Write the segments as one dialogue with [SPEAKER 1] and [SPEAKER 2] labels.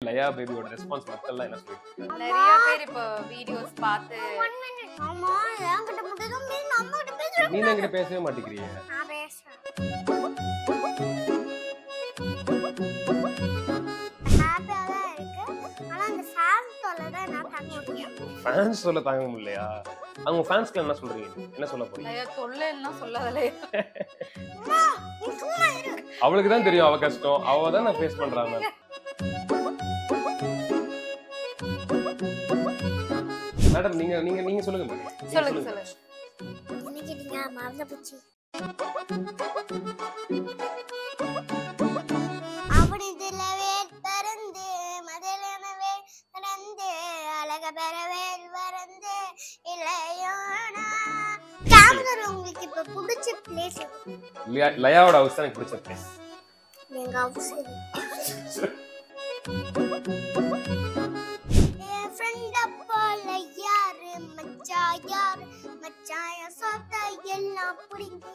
[SPEAKER 1] லயா பேபியோட ரெஸ்பான்ஸ் மக்கள்லாம் என்ன சொல்லிட்டு
[SPEAKER 2] நிறைய பேர் இப்ப வீடியோஸ் பார்த்து
[SPEAKER 3] ஆமா என்கிட்ட மட்டும் தான் மீன் அம்மா கிட்ட பேசுறேன்.
[SPEAKER 1] நீ என்கிட்ட பேசவே மாட்டேங்கிறீங்க.
[SPEAKER 3] நான் பேசுறேன். ஹாப்பியா தான் இருக்கு. ஆனா அந்த ஃபேன் தொல்லை தான் நான் தாங்க முடியல.
[SPEAKER 1] ஃபேன்ஸ் சொல்ல தாங்க முடியலையா? அவங்க ஃபேன்ஸ்க்கு என்ன சொல்றீங்க? என்ன சொல்ல போறீங்க?
[SPEAKER 2] நிறைய தொல்லைன்னா சொல்லாதலே.
[SPEAKER 3] அம்மா நீ சும்மா இரு.
[SPEAKER 1] அவளுக்கு தான் தெரியும் அவ கஷ்டம். அவ தான் நான் ஃபேஸ் பண்றாங்க. மேடம் நீங்க நீங்க நீங்க சொல்லுங்க மேடம்.
[SPEAKER 2] சொல்லுங்க சொல்லுங்க.
[SPEAKER 3] என்ன கேட்டீங்க? மறந்து போச்சு. அப்படி திலவே பறந்து மதலனவே பறந்து அழக பெறவே வரந்து இல்லையோனா காமகர் உங்களுக்கு இப்ப பிடிச்ச பிளேஸ்
[SPEAKER 1] லயாவோட ஹவுஸ் தான் எனக்கு பிடிச்ச பிளேஸ்.
[SPEAKER 3] எங்க ஹவுஸ் ஃப்ரெண்ட் அப்போல யாரு மச்சா யாரு மச்சாய சொத்த எல்லாம் புடிங்கி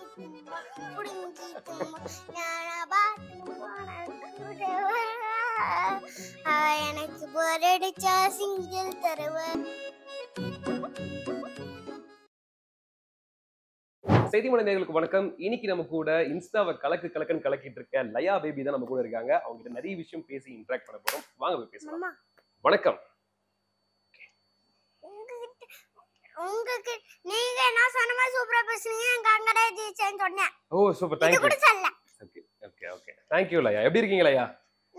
[SPEAKER 3] எனக்கு போரடிச்சா சிங்கிள் தருவேன்.
[SPEAKER 1] செய்திமலை நேயர்களுக்கு வணக்கம். இன்னைக்கு நம்ம கூட இன்ஸ்டாவை கலக்குன்னு கலக்கிட்டு இருக்க லயா பேபி தான் நம்ம கூட இருக்காங்க. அவங்க கிட்ட நிறைய விஷயம் பேசி இன்டராக்ட் பண்ண போறோம். வாங்க போய் பேசலாம். வணக்கம்.
[SPEAKER 3] உங்களுக்கு நீங்க என்ன சொன்னமா சூப்பரா பேசுனீங்க. எங்க அங்கடே ஜெயிச்சேன்னு சொன்னேன்.
[SPEAKER 1] ஓ சூப்பர், थैंक
[SPEAKER 3] இது கூட சொல்ல.
[SPEAKER 1] Okay okay okay thank you லயா. எப்படி இருக்கீங்க லயா?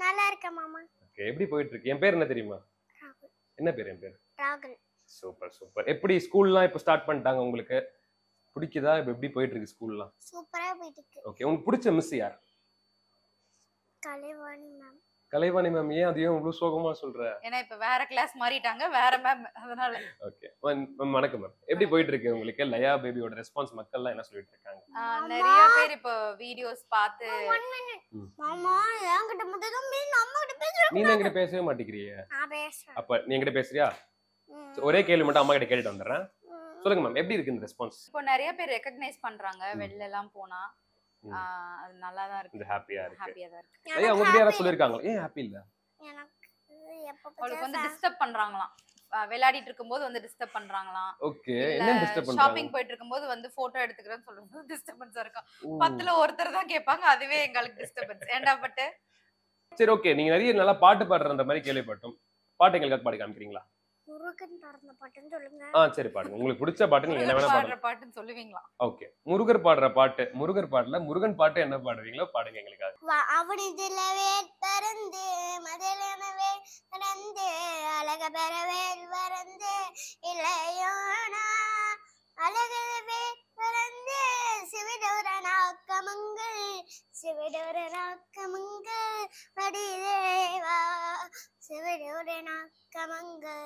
[SPEAKER 3] நல்லா இருக்கேன் மாமா.
[SPEAKER 1] ஓகே, எப்படி போயிட்டு இருக்கு? என் பேர் என்ன தெரியுமா?
[SPEAKER 3] ராகுல்.
[SPEAKER 1] என்ன பேர்? என் பேர்
[SPEAKER 3] ராகுல்.
[SPEAKER 1] Super super. எப்படி ஸ்கூல்லாம் இப்போ ஸ்டார்ட் பண்ணிட்டாங்க உங்களுக்கு? பிடிக்குதா? இப்போ எப்படி போயிட்டு இருக்கு ஸ்கூல்லாம்?
[SPEAKER 3] சூப்பரா போயிட்டு இருக்கு.
[SPEAKER 1] ஓகே, உங்களுக்கு பிடிச்ச மிஸ் யார்?
[SPEAKER 3] கலைவாணி மேம்.
[SPEAKER 1] கலைவாணி மேம். ஏன் அதையும் இவ்வளவு சோகமா சொல்ற?
[SPEAKER 2] ஏன்னா இப்ப வேற கிளாஸ் மாறிட்டாங்க, வேற மேம், அதனால.
[SPEAKER 1] ஓகே மேம், வணக்கம் மேம். எப்படி போயிட்டு இருக்கு உங்களுக்கு? லயா பேபியோட ரெஸ்பான்ஸ் மக்கள்லாம் என்ன சொல்லிட்டு இருக்காங்க?
[SPEAKER 2] நிறைய பேர் இப்ப வீடியோஸ் பார்த்து
[SPEAKER 3] மாமா என்கிட்ட மட்டும் தான் மீன் அம்மா கிட்ட பேசுறேன்.
[SPEAKER 1] நீ என்கிட்ட பேசவே மாட்டேங்கிறீங்க.
[SPEAKER 3] நான் பேசுறேன்.
[SPEAKER 1] அப்ப நீ என்கிட்ட பேசுறியா? ஒரே கேள்வி மட்டும் அம்மா கிட்ட கேட்டுட்டு வந்துடுறேன். சொல்லுங்க மேம், எப்படி இருக்கு இந்த ரெஸ்பான்ஸ்?
[SPEAKER 2] இப்போ நிறைய பேர் ரெகக்னைஸ் பண்றாங்க வெளில எல்லாம் போனா. அது நல்லா தான் இருக்கு.
[SPEAKER 1] ஹாப்பியா இருக்கு.
[SPEAKER 2] ஹாப்பியா தான் இருக்கு.
[SPEAKER 1] ஏய், அவங்க கிட்ட யாரா சொல்லிருக்காங்க? ஏன் ஹாப்பி இல்ல?
[SPEAKER 3] எனக்கு எப்ப
[SPEAKER 2] அவளுக்கு வந்து டிஸ்டர்ப் பண்றாங்களாம். விளையாடிட்டு இருக்கும்போது வந்து டிஸ்டர்ப் பண்றாங்களாம்.
[SPEAKER 1] ஓகே, என்ன டிஸ்டர்ப் பண்றாங்க?
[SPEAKER 2] ஷாப்பிங் போயிட்டு இருக்கும்போது வந்து போட்டோ எடுத்துக்கிறேன்னு சொல்றது டிஸ்டர்பன்ஸா இருக்கா. 10ல ஒருத்தர் தான் கேட்பாங்க, அதுவே எங்களுக்கு டிஸ்டர்பன்ஸ். ஏண்டா பட்
[SPEAKER 1] சரி ஓகே, நீங்க நிறைய நல்லா பாட்டு பாடுறன்ற மாதிரி கேள்விப்பட்டோம். பாட்டு எங்களுக்கு பாடி காமிக்கிறீங்களா?
[SPEAKER 3] முருகன் பாடுற பாட்டுன்னு சொல்லுங்க.
[SPEAKER 1] சரி பாடுங்க. உங்களுக்கு பிடிச்ச பாட்டு நீங்க என்ன வேணா
[SPEAKER 2] பாடுற
[SPEAKER 1] பாடுங்க.
[SPEAKER 2] பாட்டுன்னு சொல்லுவீங்களா?
[SPEAKER 1] ஓகே, முருகர் பாடுற பாட்டு. முருகர் பாடல, முருகன் பாட்டு என்ன பாடுவீங்களோ பாடுங்க எங்களுக்காக.
[SPEAKER 3] அவனி திலவே பறந்து மதலனவே பறந்து அழக பெறவே வரந்து இல்லையோனா அழகவே பறந்து சிவிடவரனாக்கமங்கள் படிதேவா சிவிடவரனாக்கமங்கள்.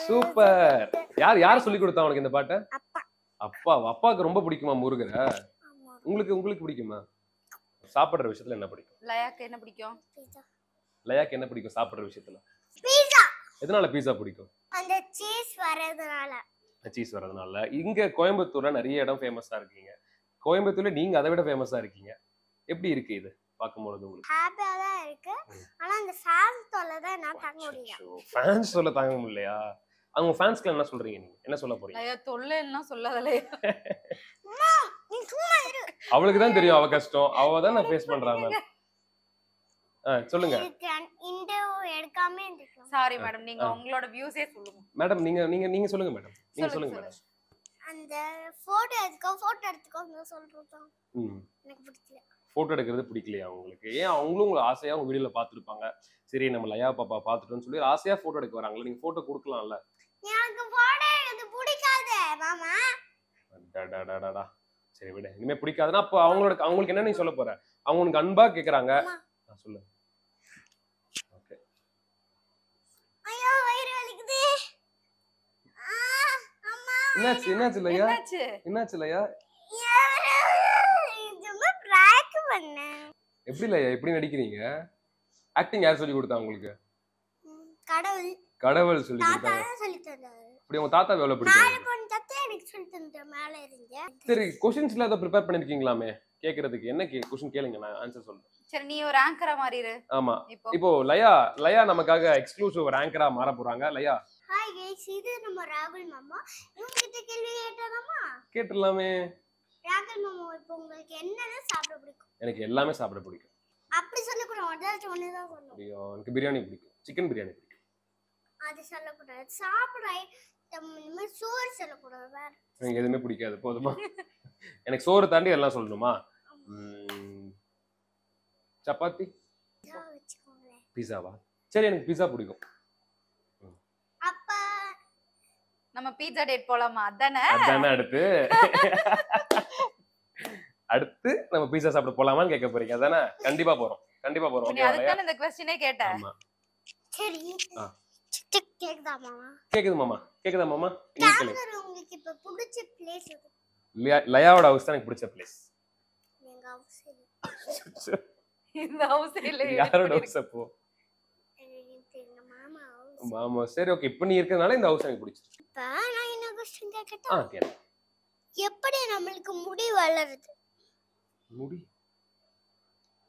[SPEAKER 1] சூப்பர். யார் சொல்லி கொடுத்தா உனக்கு இந்த பாட்டு?
[SPEAKER 3] அப்பா.
[SPEAKER 1] அப்பாவுக்கு ரொம்ப பிடிக்குமா முருகரை? உங்களுக்கு பிடிக்குமா? சாப்பிடுற விஷயத்துல என்ன பிடிக்கும்?
[SPEAKER 2] லயாக்கு என்ன பிடிக்கும்?
[SPEAKER 1] லயாக்கு என்ன பிடிக்கும் சாப்பிடுற விஷயத்துல?
[SPEAKER 3] பீஸா.
[SPEAKER 1] எதனால பீஸா பிடிக்கும்?
[SPEAKER 3] அந்த சீஸ் வரதுனால.
[SPEAKER 1] சீஸ் வரதுனால. இங்க கோயம்புத்தூர்ல நிறைய இடம் ஃபேமஸா இருக்கீங்க. கோயம்புத்தூர்ல நீங்க அதை விட ஃபேமஸா இருக்கீங்க. எப்படி இருக்கு இது பாக்கும்போது உங்களுக்கு?
[SPEAKER 3] ஹாப்பியா தான் இருக்கு. ஆனா அந்த ஃபேன் தொல்லை தான் நான் தாங்க முடியல.
[SPEAKER 1] ஃபேன்ஸ் சொல்ல தாங்க முடியலையா? அவங்க ஃபேன்ஸ்க்கு என்ன சொல்றீங்க? நீங்க என்ன சொல்ல போறீங்க?
[SPEAKER 2] லயா தொல்லைன்னா சொல்லாதலே.
[SPEAKER 3] அம்மா நீ சும்மா இரு.
[SPEAKER 1] அவளுக்கு தான் தெரியும் அவ கஷ்டம். அவ தான் நான் ஃபேஸ் பண்றாங்க. சொல்லுங்க.
[SPEAKER 3] இன்டர்வியூ எடுக்காம இருக்கலாம்.
[SPEAKER 2] சாரி மேடம், நீங்க உங்களோட வியூஸே சொல்லுங்க.
[SPEAKER 1] மேடம் நீங்க சொல்லுங்க மேடம். நீங்க சொல்லுங்க மேடம்.
[SPEAKER 3] அந்த போட்டோ எடுத்துக்கோன்னு சொல்றதா எனக்கு பிடிக்கல.
[SPEAKER 1] போட்டோ எடுக்கிறது பிடிக்கலையா உங்களுக்கு? ஏன் அவங்களும் உங்களை ஆசையா உங்க வீடியோல பாத்துருப்பாங்க. சரி நம்ம லயா பாப்பா பாத்துட்டோம்னு சொல்லி ஆசையா போட்டோ எடுக்க வராங்களா? நீங்க போட்டோ கொடுக்கலாம்ல.
[SPEAKER 3] எனக்கு போட்டோ எடுக்க பிடிக்காது மாமா.
[SPEAKER 1] டடடடடா. சரி விடு. இனிமே பிடிக்காதுன்னா அப்ப அவங்களுக்கு என்ன நீ சொல்ல போற? அவங்க உனக்கு அன்பா கேக்குறாங்க. சொல்லு. ஓகே.
[SPEAKER 3] ஐயோ வயிறு வலிக்குது. அம்மா
[SPEAKER 1] என்னாச்சு லயா? என்னாச்சு லயா?
[SPEAKER 3] சும்மா பிராங்க் பண்ணேன்.
[SPEAKER 1] எப்படி லயா இப்படி நடிக்கிறீங்க? ஆக்டிங் யார் சொல்லி கொடுத்தா உங்களுக்கு? கடவுள் சொல்லி கொடுத்தாங்க.
[SPEAKER 3] சொல்லி தந்தாரு.
[SPEAKER 1] அப்படி உங்க தாத்தா எவ்வளவு பிடிக்கும்?
[SPEAKER 3] 4 பொண்ணு தத்து எனக்கு சொல்லிட்டு மேல இருங்க.
[SPEAKER 1] சரி क्वेश्चंसல ஏதோ ப்ரிப்பேர் பண்ணிருக்கீங்களாமே கேக்குறதுக்கு. என்ன क्वेश्चन கேளுங்க நான் ஆன்சர் சொல்றேன்.
[SPEAKER 2] சரி நீ ஒரு ஆங்கரா மாறிரு
[SPEAKER 1] ஆமா.
[SPEAKER 2] இப்போ.
[SPEAKER 1] இப்போ லயா நமக்காக எக்ஸ்க்ளூசிவ் ஒரு ஆங்கரா மாற போறாங்க. லயா
[SPEAKER 3] ஹாய் गाइस, இது நம்ம ராகுல் மாமா. உங்ககிட்ட கேள்வி கேட்டலாமா?
[SPEAKER 1] கேட்டலாமே.
[SPEAKER 3] ராகுல் மாமா, இப்போ உங்களுக்கு என்னெல்லாம் சாப்பிட பிடிக்கும்?
[SPEAKER 1] எனக்கு எல்லாமே சாப்பிட பிடிக்கும்.
[SPEAKER 3] அப்படி சொல்லக்கூடாது, அதாச்சும் ஒண்ணுதான் சொல்லணும்.
[SPEAKER 1] அப்படியா? எனக்கு பிரியாணி பிடிக்கும். சிக்கன் பிரியாணி பிடிக்கும்.
[SPEAKER 3] அது சொல்லக்கூடாது. சாப்பிட இந்த மாதிரி சோறு சொல்லக்கூடாது. வேற
[SPEAKER 1] எனக்கு எதுவுமே பிடிக்காது. போதுமா? எனக்கு சோறு தாண்டி எல்லாம் சொல்லணுமா? சப்பாத்தி
[SPEAKER 3] வச்சுக்கோங்களேன்.
[SPEAKER 1] பீஸாவா? சரி எனக்கு பீஸா பிடிக்கும்.
[SPEAKER 3] அப்ப
[SPEAKER 2] நம்ம பீட்சா டேட் போலாமா? அதானே
[SPEAKER 1] அதானே அடுத்து நம்ம பீஸா சாப்பிட போலாமான்னு கேட்க போறீங்க அதானே? கண்டிப்பா போறோம். கண்டிப்பா போறோம்.
[SPEAKER 2] நீ அதுதானே இந்த क्वेश्चनே கேட்ட.
[SPEAKER 1] ஆமா.
[SPEAKER 3] சரி. கேக்குதா மாமா?
[SPEAKER 1] கேக்குது மாமா. கேக்குதா மாமா? நீ கேளு.
[SPEAKER 3] உங்களுக்கு இப்ப பிடிச்ச பிளேஸ் எது?
[SPEAKER 1] லயாவோட ஹவுஸ் தான் எனக்கு பிடிச்ச பிளேஸ்.
[SPEAKER 3] எங்க ஹவுஸ்.
[SPEAKER 2] இந்த ஹவுஸ் இல்ல.
[SPEAKER 1] யாரோட ஹவுஸ் அப்போ?
[SPEAKER 3] எங்க மாமா ஹவுஸ்.
[SPEAKER 1] மாமா. சரி ஓகே. இப்போ நீ இருக்கறனால இந்த ஹவுஸ் எனக்கு பிடிச்சிருக்கு.
[SPEAKER 3] இப்ப நான் என்ன क्वेश्चन கேக்கட்டா?
[SPEAKER 1] கேளு.
[SPEAKER 3] எப்படி நமக்கு முடி வளருது?
[SPEAKER 1] முடி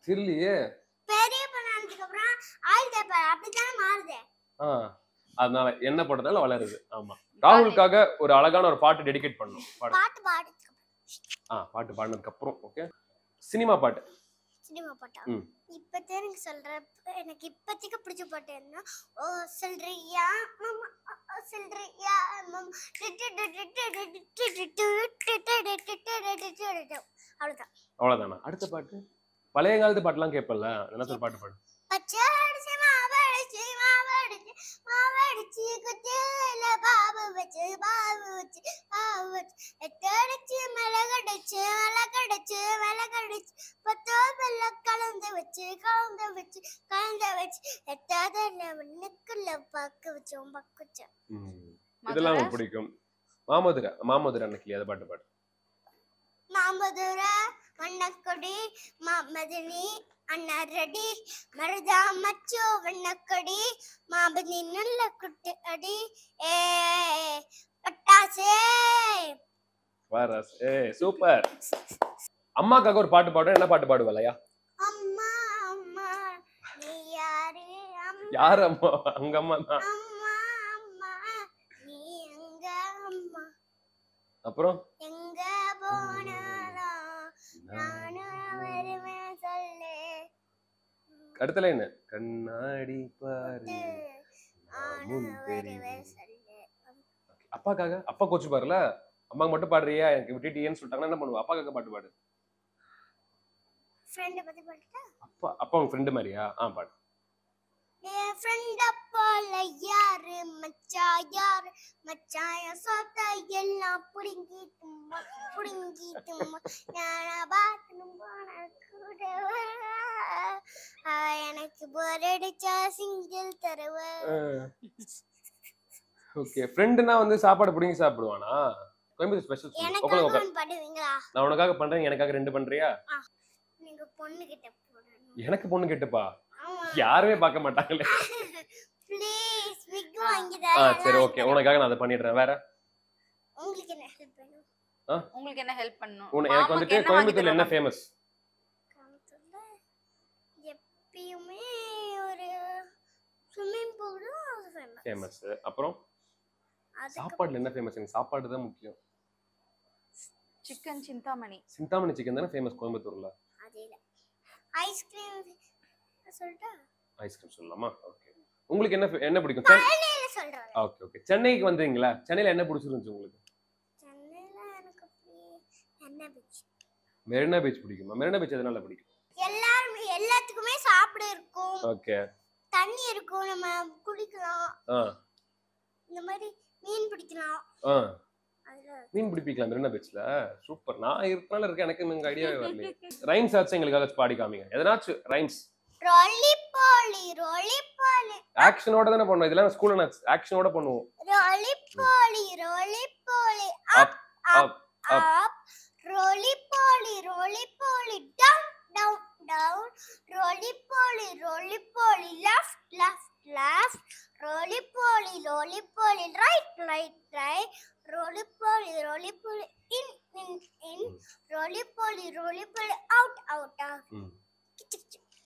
[SPEAKER 1] தெரியலையே.
[SPEAKER 3] பெரிய பண்ணதுக்கு அப்புறம் ஆயில் தேய்ப்பாரு, அப்படிதானே மாறுது.
[SPEAKER 1] அதனால என்ன போட்டதால வளருது. ஆமா. ராகுலுக்காக ஒரு அழகான ஒரு பாட்டு டெடிகேட் பண்ணனும்.
[SPEAKER 3] பாட்டு பாடுறதுக்கு
[SPEAKER 1] பாட்டு பாடுனதுக்கு அப்புறம் ஓகே. சினிமா பாட்டு.
[SPEAKER 3] சினிமா பாட்டா? இப்ப எனக்கு சொல்றேன். எனக்கு இப்போதைக்கு பிடிச்ச பாட்டு என்ன? ஓ சொல்றியா மாமா, ஓ சொல்றியா மாமா, அவ்வளவுதான்.
[SPEAKER 1] அவ்வளவுதானா? அடுத்த பாட்டு பழைய காலத்து பாட்டுலாம் கேட்பல்ல, என்ன ஒரு பாட்டு பாடு.
[SPEAKER 3] பச்சரிசி மாவடிச்சு மாவடிச்சு மாவடிச்சு குத்தில பாபு வச்சு பாபு வச்சு பாபு வச்சு எட்டடிச்சு மிளகடிச்சு மிளகடிச்சு மிளகடிச்சு பத்தோ வெள்ள கலந்து வச்சு கலந்து வச்சு கலந்து வச்சு எட்டாவது மண்ணுக்குள்ள பக்கு வச்சோம் பக்கு வச்சோம்.
[SPEAKER 1] இதெல்லாம் எனக்கு பிடிக்கும். மாமதுரை அன்னைக்கு அந்த பாட்டு பாடு.
[SPEAKER 3] மாமதுரை வண்ணக்கொடி மதினி அண்ணா ரெடி மருதா மச்சோ வண்ணக்கொடி மாபதி நல்ல குட்டி அடி ஏ பட்டாசே
[SPEAKER 1] வாரஸ். சூப்பர். அம்மாக்காக ஒரு பாட்டு பாடு. என்ன பாட்டு பாடுவலையா?
[SPEAKER 3] அம்மா அம்மா நீ யாரு?
[SPEAKER 1] யார் அம்மா? அங்க அம்மா தான்.
[SPEAKER 3] அம்மா அம்மா நீ எங்க அம்மா?
[SPEAKER 1] அப்புறம்
[SPEAKER 3] எங்க போனாலும் நானும் வருவேன் சொல்லு.
[SPEAKER 1] அடுத்த லைன் கண்ணாடி பாரு
[SPEAKER 3] நானும் வருவேன் சொல்லு.
[SPEAKER 1] அப்பாக்காக. அப்பா கோச்சு பாருல. அம்மாக்கு மட்டும் பாடுறியா? எனக்கு விட்டுட்டியேன்னு சொல்லிட்டாங்கன்னா என்ன பண்ணுவா? அப்பாக்காக பாட்டு பாடு.
[SPEAKER 3] ஃப்ரெண்ட் பத்தி பாடுடா.
[SPEAKER 1] அப்பா உங்க ஃப்ரெண்ட் மாதிரியா? பாடு.
[SPEAKER 3] என் ஃப்ரெண்ட போல யாரு மச்சான் யாரு மச்சான் சொத்த எல்லாம் புடுங்கிட்டு நானா பாத்ரூம் போன கூட எனக்கு போர் அடிச்சா சிங்கிள் தருவ.
[SPEAKER 1] ஓகே. ஃப்ரெண்ட்னா வந்து சாப்பாடு புடிங்கி சாப்பிடுவானா? கோயம்புத்தூர் ஸ்பெஷல்.
[SPEAKER 3] எனக்காக பண்ணுவீங்களா?
[SPEAKER 1] நான் உனக்காக பண்றேன். எனக்காக 2 பண்றியா?
[SPEAKER 3] நீங்க பொண்ணு கிட்ட போறணும்.
[SPEAKER 1] எனக்கு பொண்ணு கேட்டுப்பா. யாருமே பார்க்க மாட்டாங்களே.
[SPEAKER 3] ப்ளீஸ் விக் வாங்கி தர.
[SPEAKER 1] சரி ஓகே. உனக்காக நான் அதை பண்ணிடுறேன். வேற
[SPEAKER 3] உங்களுக்கு என்ன ஹெல்ப் வேணும்?
[SPEAKER 2] உங்களுக்கு என்ன ஹெல்ப் பண்ணனும்?
[SPEAKER 1] எனக்கு வந்துட்டு கோயம்புத்தூர்ல என்ன ஃபேமஸ்?
[SPEAKER 3] கோயம்புத்தூர்ல எப்பயுமே ஒரு ஸ்விமிங் பூலும்
[SPEAKER 1] ஃபேமஸ். அப்புறம் சாப்பாடுல என்ன ஃபேமஸ்? எனக்கு சாப்பாடு தான் முக்கியம்.
[SPEAKER 2] சிக்கன் சிந்தாமணி.
[SPEAKER 1] சிந்தாமணி சிக்கன் தானே ஃபேமஸ் கோயம்புத்தூர்ல.
[SPEAKER 3] அதேல ஐஸ்கிரீம் சொல்றா?
[SPEAKER 1] ஐஸ்கிரீம் சொல்லலாமா? ஓகே. உங்களுக்கு என்ன பிடிக்கும்?
[SPEAKER 3] சென்னையில சொல்றேன்.
[SPEAKER 1] ஓகே. சென்னைக்கு வந்தீங்களா? சென்னையில என்ன பிடிச்சிருந்துச்சு உங்களுக்கு?
[SPEAKER 3] சென்னையில எனக்கு என்ன பீச்?
[SPEAKER 1] மெரினா பீச் பிடிக்குமா? மெரினா பீச் எதனால பிடிக்கும்?
[SPEAKER 3] எல்லாத்துக்குமே சாப்பிட இருக்கும்.
[SPEAKER 1] ஓகே.
[SPEAKER 3] தண்ணி இருக்கும், நம்ம குளிக்கலாம். இந்த மாதிரி மீன் பிடிக்கலாம்.
[SPEAKER 1] மீன் பிடிப்பீங்களா மெரினா பீச்ல? சூப்பர். நான் இருக்கனால இருக்க எனக்கு இந்த ஐடியாவே வரல. ரைம்ஸ் ஆச்சு எங்களுக்காக பாடி காமிங்க. எதனாச்சும் ரைம்ஸ்.
[SPEAKER 3] ரோலி போலி
[SPEAKER 1] ஆக்ஷனோட தான பண்ணுவோம். இதெல்லாம் ஸ்கூல்ல நான் ஆக்ஷனோட பண்ணுவோம்.
[SPEAKER 3] ரோலி போலி அப் அப் அப் ரோலி போலி டவுன் டவுன் டவுன் ரோலி